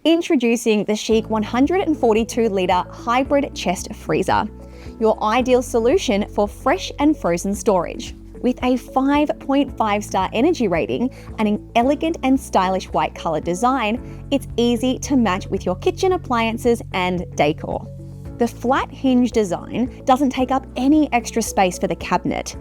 Introducing the CHiQ 142-litre hybrid chest freezer, your ideal solution for fresh and frozen storage. With a 5.5-star energy rating and an elegant and stylish white colour design, it's easy to match with your kitchen appliances and decor. The flat hinge design doesn't take up any extra space for the cabinet,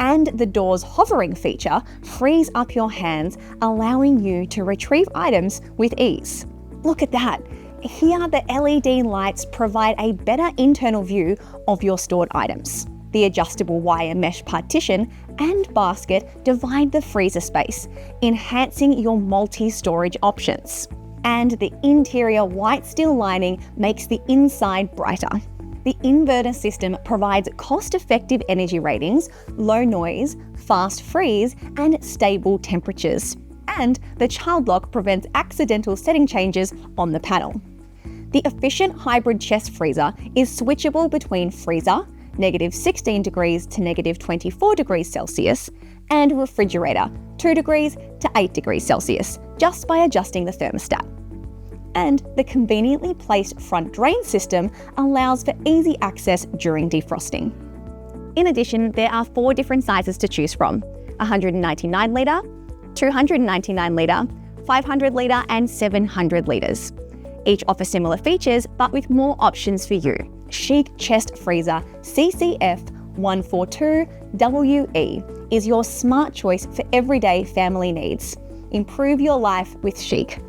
and the door's hovering feature frees up your hands, allowing you to retrieve items with ease. Look at that! Here, the LED lights provide a better internal view of your stored items. The adjustable wire mesh partition and basket divide the freezer space, enhancing your multi-storage options. And the interior white steel lining makes the inside brighter. The inverter system provides cost-effective energy ratings, low noise, fast freeze, and stable temperatures. And the child lock prevents accidental setting changes on the panel. The efficient hybrid chest freezer is switchable between freezer, -16 degrees to -24 degrees Celsius, and refrigerator, 2 degrees to 8 degrees Celsius, just by adjusting the thermostat. And the conveniently placed front drain system allows for easy access during defrosting. In addition, there are 4 different sizes to choose from: 199 litre, 299 litre, 500 litre, and 700 litres. Each offer similar features, but with more options for you. CHiQ Chest Freezer CCF700WE is your smart choice for everyday family needs. Improve your life with CHiQ.